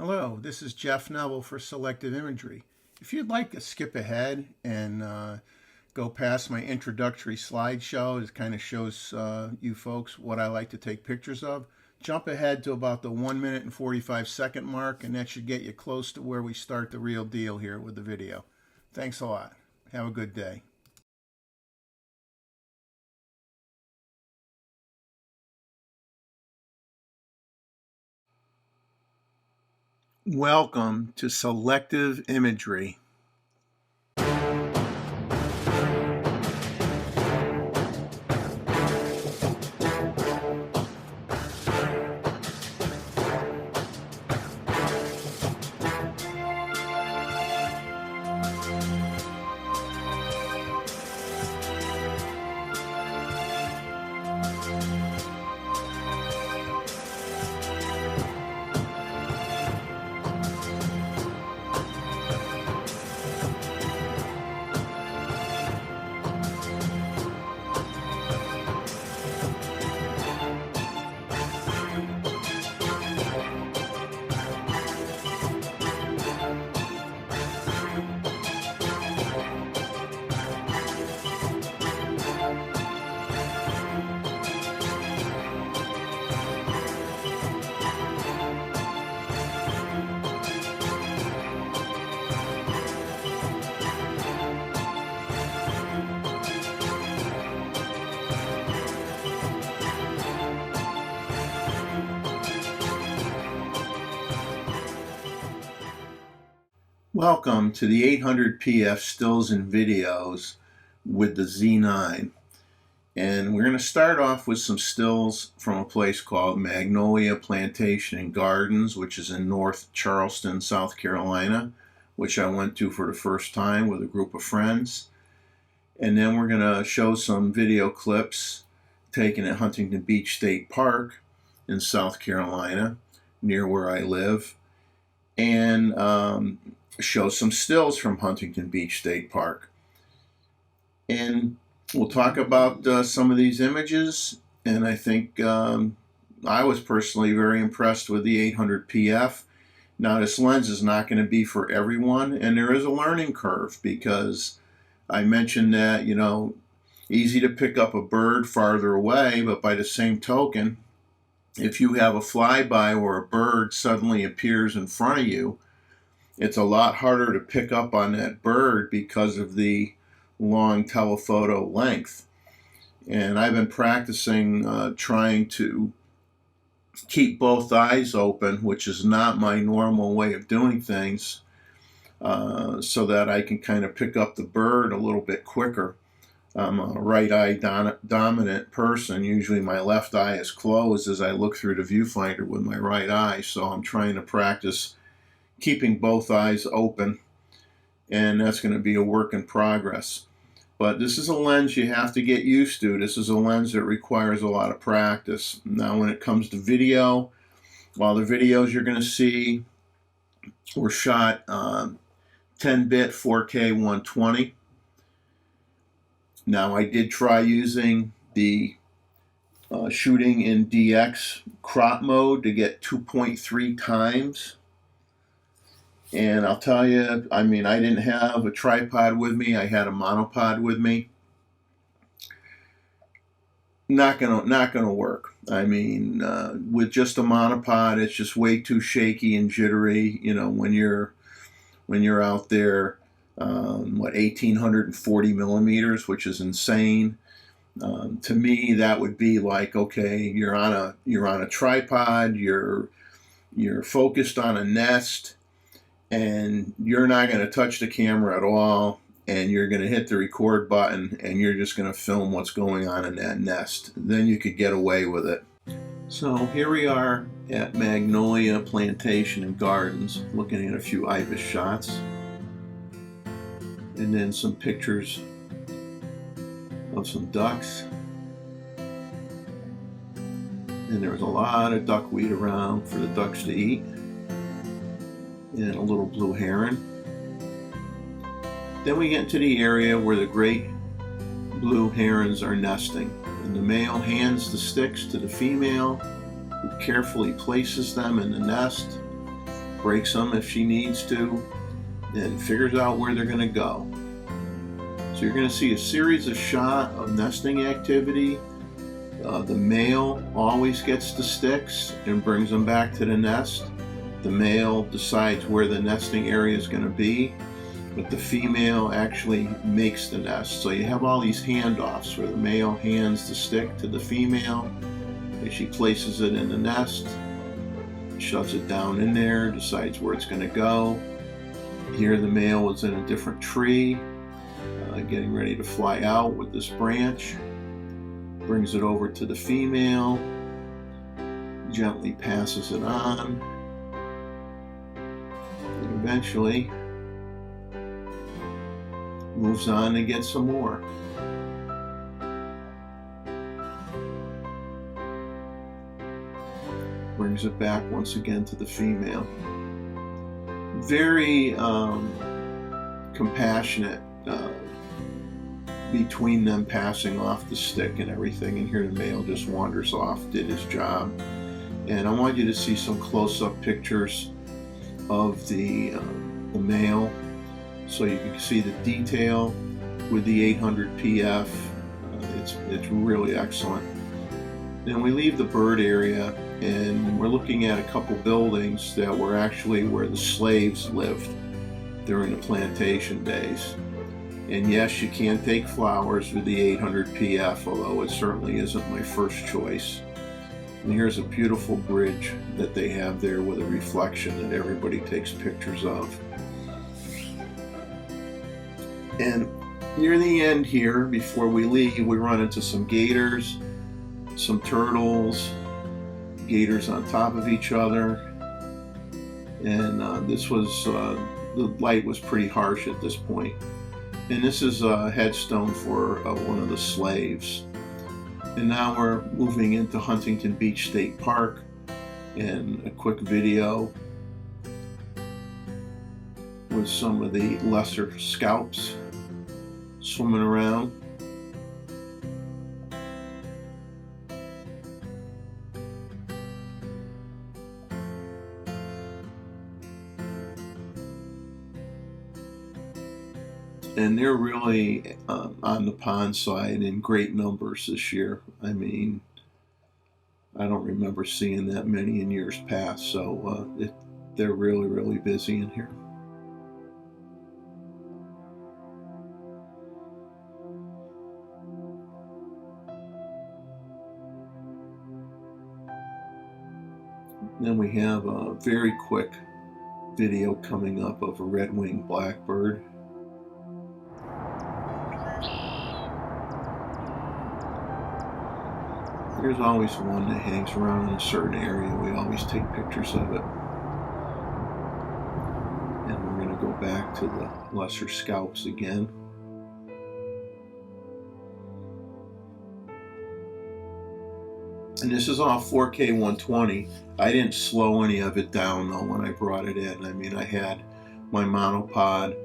Hello, this is Jeff Neville for Selective Imagery. If you'd like to skip ahead and go past my introductory slideshow, it kind of shows you folks what I like to take pictures of. Jump ahead to about the 1 minute and 45-second mark, and that should get you close to where we start the real deal here with the video. Thanks a lot. Have a good day. Welcome to Selective Imagery. Welcome to the 800 PF stills and videos with the Z9. And we're going to start off with some stills from a place called Magnolia Plantation and Gardens, which is in North Charleston, South Carolina, which I went to for the first time with a group of friends. And then we're going to show some video clips taken at Huntington Beach State Park in South Carolina, near where I live. And show some stills from Huntington Beach State Park. And we'll talk about some of these images, and I think I was personally very impressed with the 800 PF. Now, this lens is not going to be for everyone, and there is a learning curve, because I mentioned that, easy to pick up a bird farther away, but by the same token, if you have a flyby where a bird suddenly appears in front of you, it's a lot harder to pick up on that bird because of the long telephoto length. And I've been practicing trying to keep both eyes open, which is not my normal way of doing things, so that I can kind of pick up the bird a little bit quicker. I'm a right eye dominant person. Usually my left eye is closed as I look through the viewfinder with my right eye, so I'm trying to practice keeping both eyes open, and that's going to be a work in progress. But this is a lens you have to get used to. This is a lens that requires a lot of practice. Now, when it comes to video, while the videos you're going to see were shot 10-bit 4K 120. Now, I did try using the shooting in DX crop mode to get 2.3 times. And I'll tell you, I didn't have a tripod with me. I had a monopod with me. Not gonna work. With just a monopod, it's just way too shaky and jittery. When you're out there, 1840 millimeters, which is insane. To me, that would be like, okay, you're on a tripod. You're focused on a nest, and you're not going to touch the camera at all, and you're going to hit the record button, and you're just going to film what's going on in that nest. Then you could get away with it. So here we are at Magnolia Plantation and Gardens, looking at a few IBIS shots, and then some pictures of some ducks. And there was a lot of duckweed around for the ducks to eat, and a little blue heron. Then we get to the area where the great blue herons are nesting, and the male hands the sticks to the female, who carefully places them in the nest, breaks them if she needs to, and figures out where they're going to go. So you're going to see a series of shots of nesting activity. The male always gets the sticks and brings them back to the nest. The male decides where the nesting area is going to be, but the female actually makes the nest. So you have all these handoffs where the male hands the stick to the female, and she places it in the nest, shoves it down in there, decides where it's going to go. Here the male is in a different tree, getting ready to fly out with this branch. Brings it over to the female, gently passes it on, and eventually moves on to get some more. Brings it back once again to the female. Very compassionate between them, passing off the stick and everything, and here the male just wanders off, did his job. And I want you to see some close-up pictures of the male, so you can see the detail with the 800 PF. It's really excellent. Then we leave the bird area, and we're looking at a couple buildings that were actually where the slaves lived during the plantation days. And yes, you can take flowers with the 800 PF, although it certainly isn't my first choice. And here's a beautiful bridge that they have there with a reflection that everybody takes pictures of. And near the end here, before we leave, we run into some gators, some turtles, gators on top of each other. And this was, the light was pretty harsh at this point. And this is a headstone for one of the slaves. And now we're moving into Huntington Beach State Park, and a quick video with some of the lesser scalps swimming around. And they're really on the pond side in great numbers this year. I mean, I don't remember seeing that many in years past, so they're really, really busy in here. Then we have a very quick video coming up of a red-winged blackbird. There's always one that hangs around in a certain area. We always take pictures of it. And we're going to go back to the lesser scalps again. And this is all 4K 120. I didn't slow any of it down though when I brought it in. I mean, I had my monopod.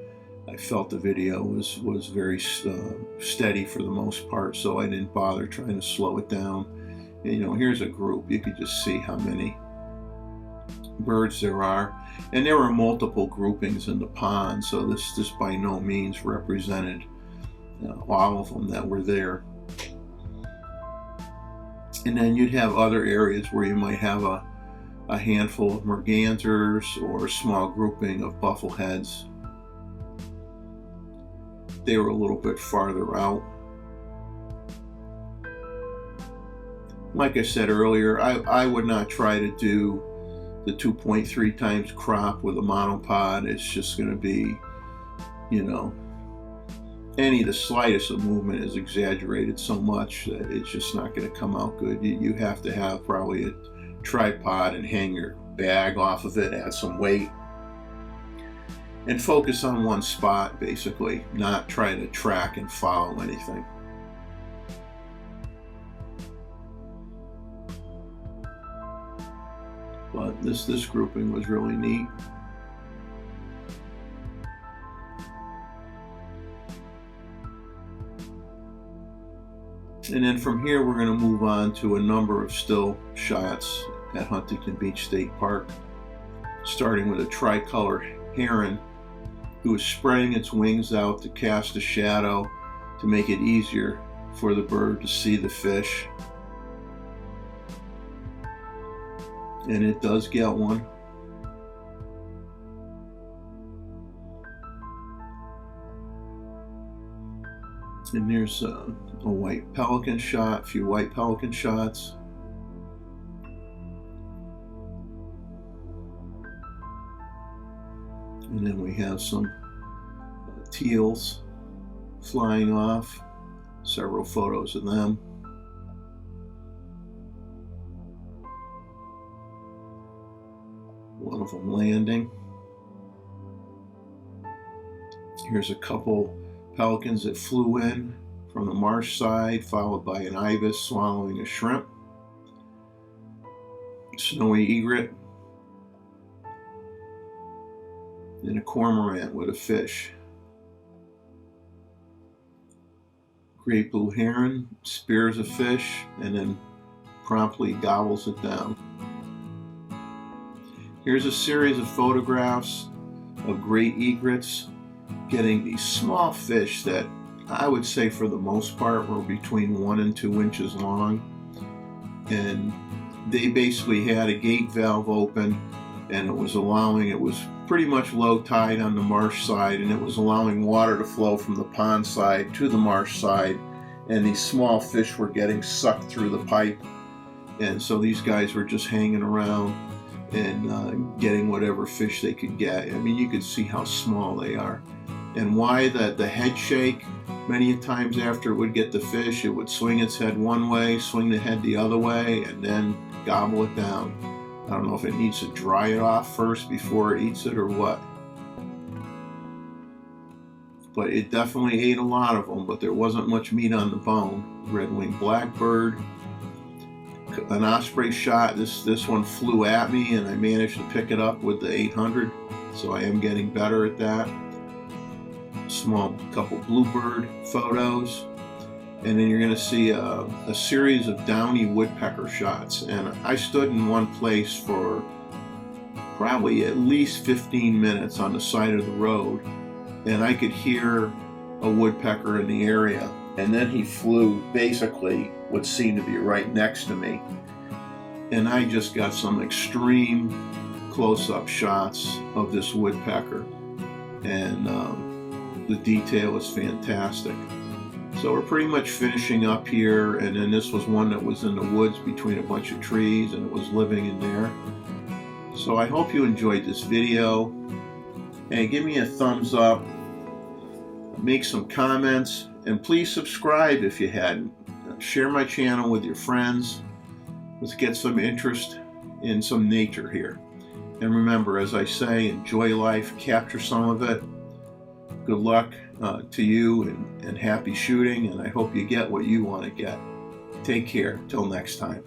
I felt the video was very steady for the most part, so I didn't bother trying to slow it down. And, you know, here's a group. You could just see how many birds there are. And there were multiple groupings in the pond, so this by no means represented all of them that were there. And then you'd have other areas where you might have a handful of mergansers or a small grouping of buffleheads. They were a little bit farther out. Like I said earlier, I would not try to do the 2.3 times crop with a monopod. It's just going to be, you know, the slightest of movement is exaggerated so much that it's just not going to come out good. You have to have probably a tripod and hang your bag off of it, add some weight, and focus on one spot, basically, not try to track and follow anything. But this grouping was really neat. And then from here, we're going to move on to a number of still shots at Huntington Beach State Park. starting with a tricolor heron who is spreading its wings out to cast a shadow to make it easier for the bird to see the fish. And it does get one. And there's a white pelican shot, a few white pelican shots. And then we have some teals flying off, several photos of them. One of them landing. Here's a couple pelicans that flew in from the marsh side, followed by an ibis swallowing a shrimp. Snowy egret. And a cormorant with a fish. Great blue heron spears a fish and then promptly gobbles it down. Here's a series of photographs of great egrets getting these small fish that I would say for the most part were between 1 and 2 inches long. And they basically had a gate valve open, and it was pretty much low tide on the marsh side, and it was allowing water to flow from the pond side to the marsh side, and these small fish were getting sucked through the pipe. And so these guys were just hanging around and getting whatever fish they could get. I mean, you could see how small they are. And why the head shake? Many times after it would get the fish, it would swing its head one way, swing the head the other way, and then gobble it down. I don't know if it needs to dry it off first before it eats it or what. But it definitely ate a lot of them, but there wasn't much meat on the bone. Red-winged blackbird, an osprey shot. This one flew at me, and I managed to pick it up with the 800, so I am getting better at that. Small couple bluebird photos, and then you're going to see a series of downy woodpecker shots. And I stood in one place for probably at least 15 minutes on the side of the road, and I could hear a woodpecker in the area, and then he flew basically what seemed to be right next to me, and I just got some extreme close-up shots of this woodpecker, and the detail is fantastic. So we're pretty much finishing up here, and then this was one that was in the woods between a bunch of trees, and it was living in there. So I hope you enjoyed this video, and give me a thumbs up, make some comments, and please subscribe if you hadn't. Share my channel with your friends. Let's get some interest in some nature here. And remember, as I say, enjoy life, capture some of it. Good luck to you, and happy shooting, and I hope you get what you want to get. Take care. Till next time.